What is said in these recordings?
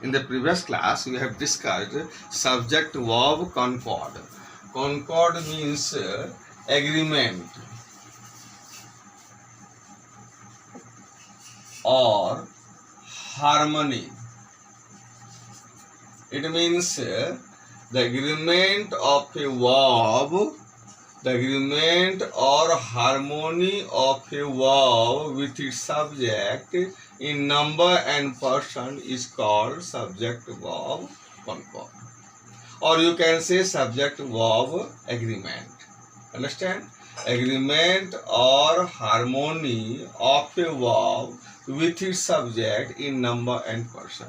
In the previous class, we have discussed subject verb concord. Concord means agreement or harmony. It means the agreement of a verb, the agreement or harmony of a verb with its subject in number and person is called subject verb concord, or you can say subject verb agreement. Understand? Agreement or harmony of a verb with its subject in number and person.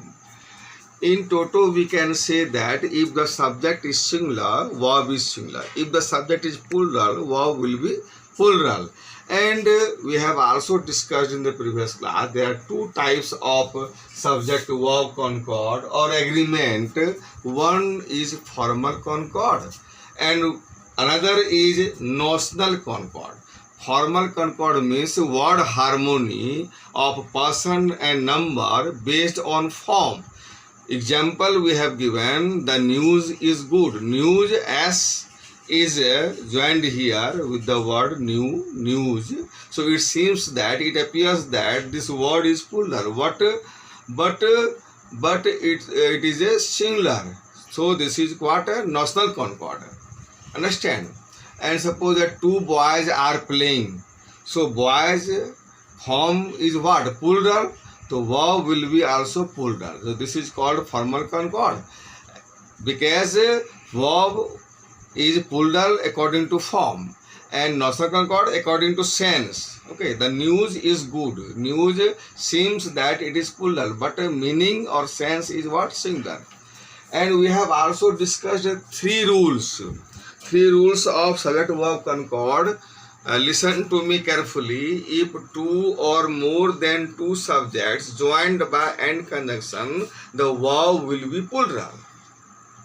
In toto, we can say that if the subject is singular, verb is singular. If the subject is plural, verb will be plural. And we have also discussed in the previous class, there are two types of subject verb concord or agreement. One is formal concord and another is notional concord. Formal concord means word harmony of person and number based on form. Example we have given, the news is good. News as is joined here with the word news. So it seems that it appears that this word is plural. But it is a singular. So this is what a notional concord. Understand? And suppose that two boys are playing. So boys form is what? Plural. So verb will be also plural. So this is called formal concord because verb is plural according to form and notional concord according to sense. Okay, the news is good. News seems that it is plural, but meaning or sense is what? Singular. And we have also discussed three rules of subject verb concord. Listen to me carefully. If two or more than two subjects joined by and conjunction, the verb will be plural.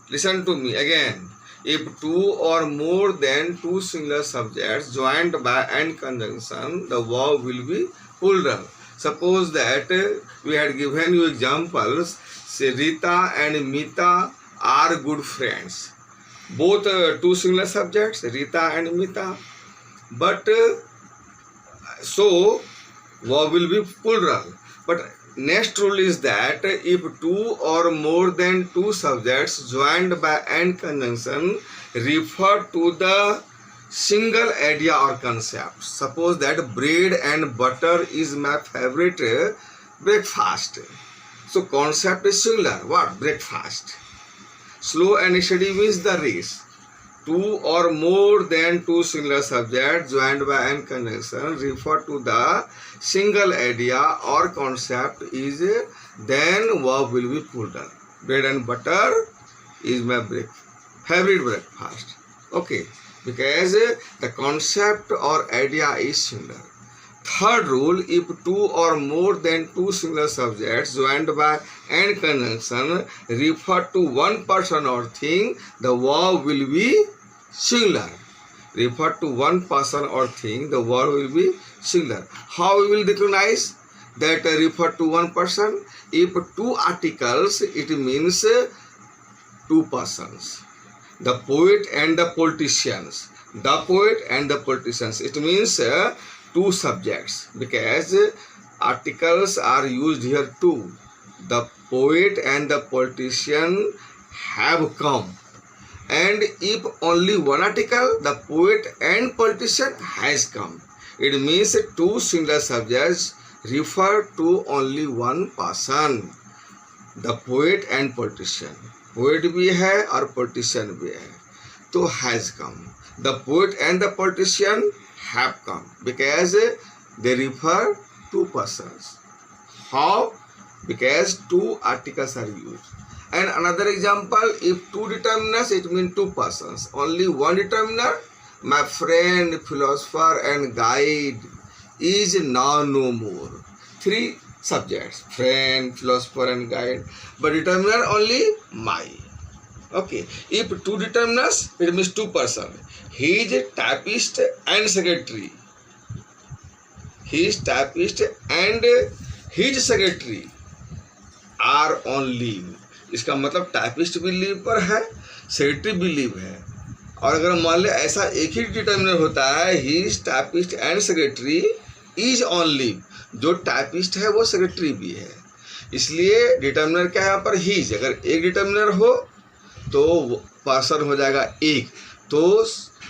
Listen to me again. If two or more than two singular subjects joined by and conjunction, the verb will be plural. Suppose that we had given you examples. Say Rita and Mita are good friends. Both two singular subjects, Rita and Mita. But so verb will be plural. But next rule is that if two or more than two subjects joined by and conjunction refer to the single idea or concept. Suppose that bread and butter is my favorite breakfast. So concept is singular. What? Breakfast. Slow and steady means the race. Two or more than two singular subjects joined by and conjunction refer to the single idea or concept is then verb will be plural. Bread and butter is my favorite breakfast. Okay, because the concept or idea is singular. Third rule, if two or more than two singular subjects joined by and conjunction refer to one person or thing, the verb will be singular. Refer to one person or thing, the verb will be singular. How we will recognize that refer to one person? If two articles, it means two persons. The poet and the politicians. The poet and the politicians. It means two subjects because articles are used here too. The poet and the politician have come. And if only one article, the poet and politician has come. It means two singular subjects refer to only one person. The poet and politician. Poet bhi hai or politician bhi hai. So has come. The poet and the politician have come because they refer two persons. How? Because two articles are used. And another example, if two determiners, it means two persons. Only one determiner, my friend, philosopher and guide is now no more. Three subjects, friend, philosopher and guide. But determiner only my. Okay. If two determiners, it means two persons. He is typist and secretary. He is typist and his secretary are on leave. इसका मतलब typist भी leave पर है, secretary भी leave है। और अगर मान ले ऐसा एक ही डिटर्मिनर होता है, he is typist and secretary is on leave, जो टाइपिस्ट है वो सेक्रेटरी भी है, इसलिए डिटर्मिनर क्या है यहाँ पर हीज। अगर एक डिटर्मिनर हो तो पर्सन हो जाएगा एक, तो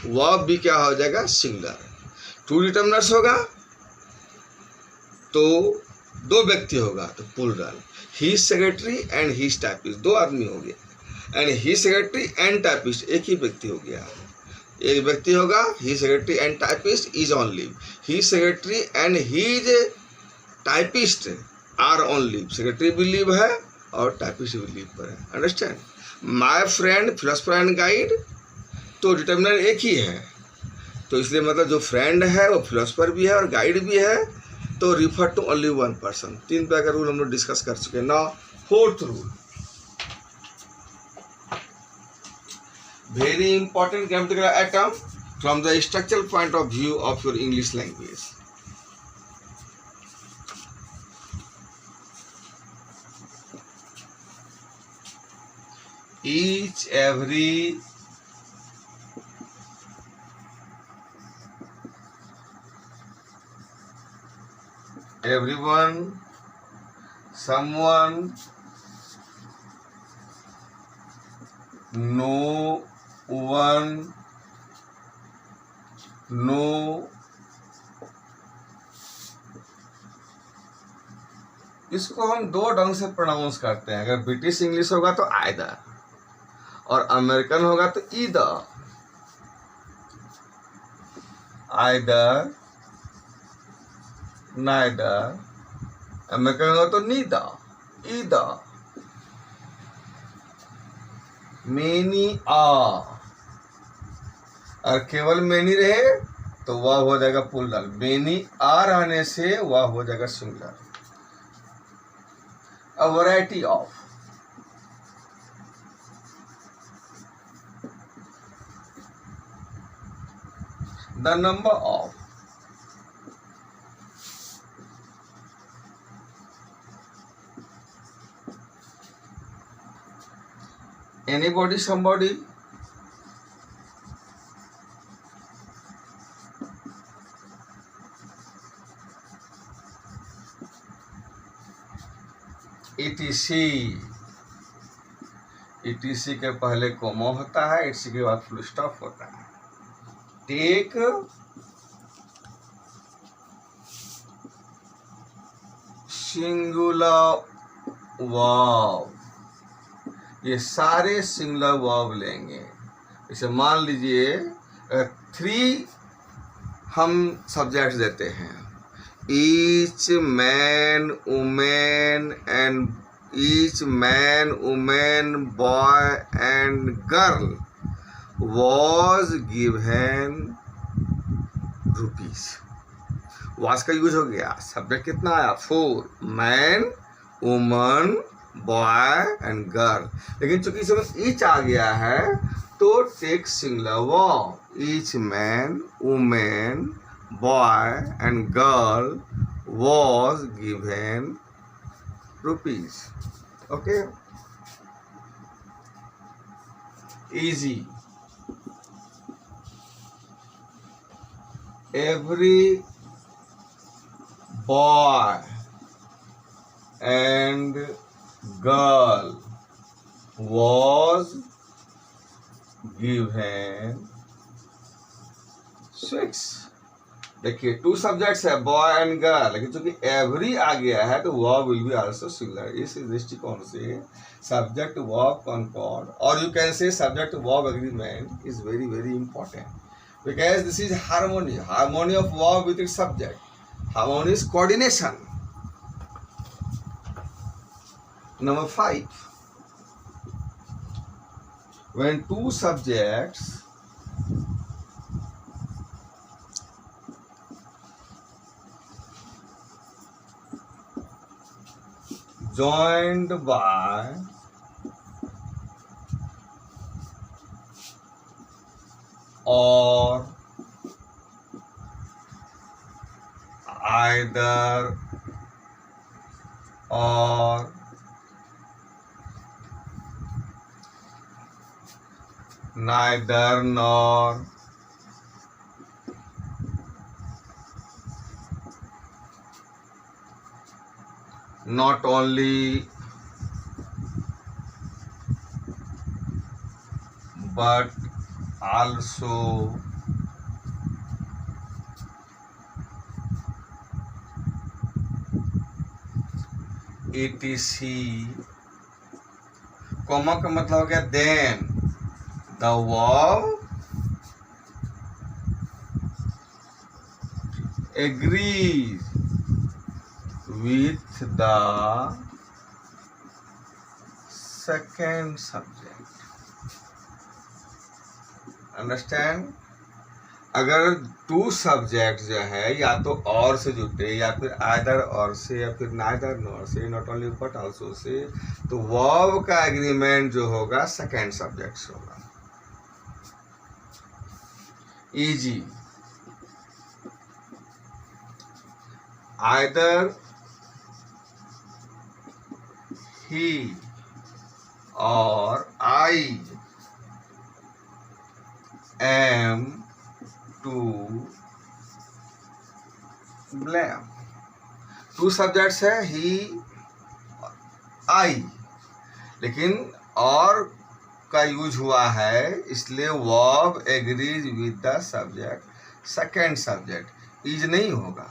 वर्ब भी क्या हो जाएगा, सिंगुलर। टू डिटर्मिनर्स होगा तो दो व्यक्ति होगा तो plural. The secretary and the typist, दो आदमी हो गया, and the secretary and typist एक ही व्यक्ति हो गया। एक व्यक्ति होगा, the secretary and typist is on leave. The secretary and his typist are on leave, secretary भी लीव है और टाइपिस्ट भी लीव पर है। Understand. My friend philosopher and guide, तो डिटर्मिनर एक ही है, तो इसलिए मतलब जो फ्रेंड है वो फिलोसफर भी है और गाइड भी है, तो refer to only one person. 3 तरह का रूल हम लोग डिस्कस कर चुके हैं। Now fourth rule, very important grammatical item from the structural point of view of your English language. each everyone, someone, no one, no, इसको हम दो ढंग से प्रोनाउंस करते हैं। अगर ब्रिटिश इंग्लिश होगा तो आइदर, और अमेरिकन होगा तो ईदर। आइदर, नाइदर, अमेरिकन होगा तो नीदर, ईदर। मेनी आर, और केवल मेनी रहे तो वह हो जाएगा प्लूरल। मेनी आर आने से वह हो जाएगा singular. A variety of, the number of, anybody, somebody, etc, etc के पहले कोमा होता है, etc के बाद फुल स्टॉप होता है। टेक, सिंगुलर वर्ब, ये सारे सिंगुलर वर्ब लेंगे। इसे मान लीजिए 3 हम सब्जेक्ट्स देते हैं, each man women and each man women boy and girl was given rupees। was का यूज हो गया, सब्जेक्ट कितना आया 4, man woman boy and girl. लेकिन चूंकि इसमें ईच आ गया है तो take singular verb, each man women boy and girl was given rupees। Okay, easy। Every boy and girl was given 6। देखिए 2 सब्जेक्ट्स है, बॉय एंड गर्ल, लेकिन चूंकि एवरी आ गया है तो verb will be also singular. इस दृष्टिकोण से सब्जेक्ट वर्ब कॉन्कॉर्ड, और you can say subject verb agreement is very very important, because this is harmony of verb with its subject, harmonious coordination। Number 5, when 2 subjects joined by or either or neither nor, not only, but also, etc. Comma का मतलब हो गया then the verb agrees with the second subject. Understand? अगर to subject जो है या तो और से जुटे या फिर आइदर और से या फिर नाइदर नॉर से, not only but also say, तो वर्ब का एग्रीमेंट जो होगा सेकेंड सब्जेक्ट से होगा. इजी. आइदर ही or I am to blame. Two subjects है ही आई, लेकिन और का यूज हुआ है इसलिए verb agrees with the subject second subject. Is नहीं होगा,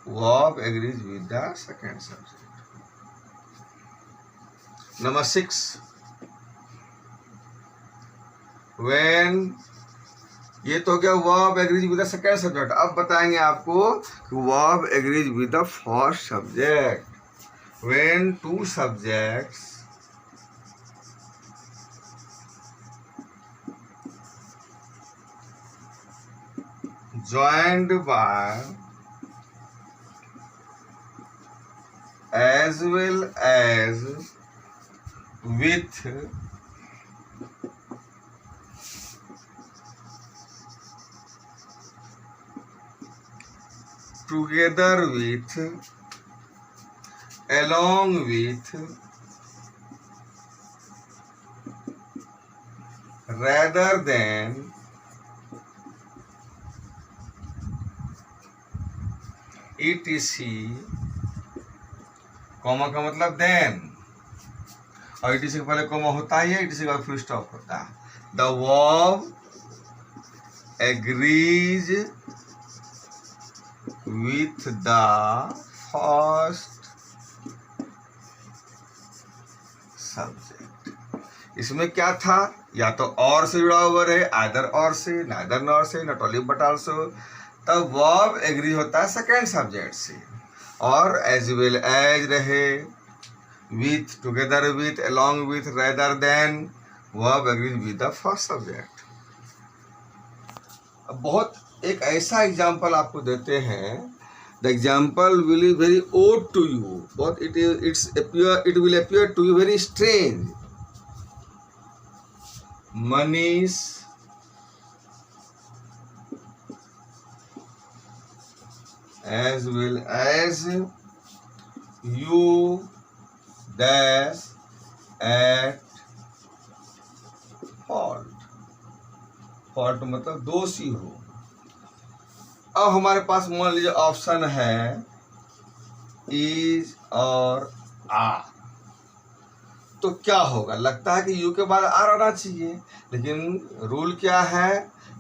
verb agrees with the second subject. Number 6, when, ये तो क्या verb agrees with the second subject. अब बताएंगे आपको कि verb agrees with the first subject. When two subjects joined by as well as with together with, along with, rather than, etc. Comma का मतलब then, और etc के पहले comma होता ही है, etc के बाद फुल स्टॉप होता है. The verb agrees with the first subject. इसमें क्या था, या तो और से जुड़ा हुआ रहे, आइदर और से, नाइदर नॉर से, नॉट ओनली बट आल्सो. तब वर्ब एग्री होता है सेकेंड सब्जेक्ट से, और एज वेल एज रहे, with, together with, along with, rather than, verb agree with the first subject. अब बहुत एक ऐसा एग्जाम्पल आपको देते हैं. The example will be very odd to you, but it will appear to you very strange. Manish as well as you dash at fault. Fault मतलब दोषी हो. अब हमारे पास मान लीजिए ऑप्शन है इज और आर, तो क्या होगा, लगता है कि यू के बाद आर आना चाहिए, लेकिन रूल क्या है,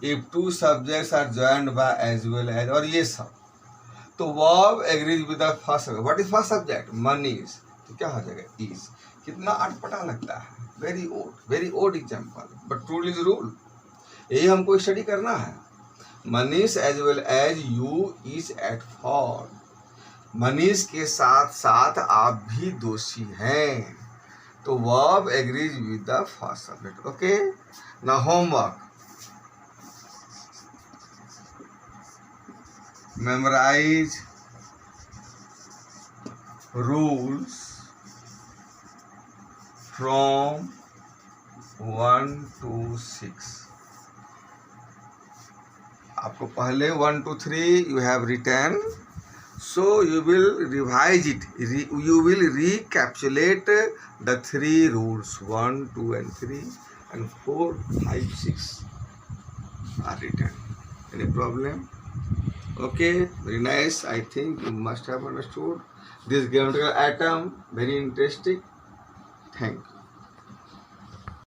if two subjects are joined by as well as और ये सब, तो verb agrees with the first subject. What is first subject, Manish, तो क्या हो जाएगा इज. कितना अटपटा लगता है, very odd example, but rule is rule. यही हमको स्टडी करना है. Manish as well as you is at fault. Manish के साथ साथ आप भी दोषी हैं, तो verb agrees with the first subject. Okay, now homework. Memorize rules from 1 to 6. आपको पहले 1 to 3 you have written, so you will revise it. You will recapitulate the 3 rules 1, 2 and 3 and 4, 5, 6 are written. Any problem? Okay, very nice. I think you must have understood this geometrical atom. Very interesting. Thank you.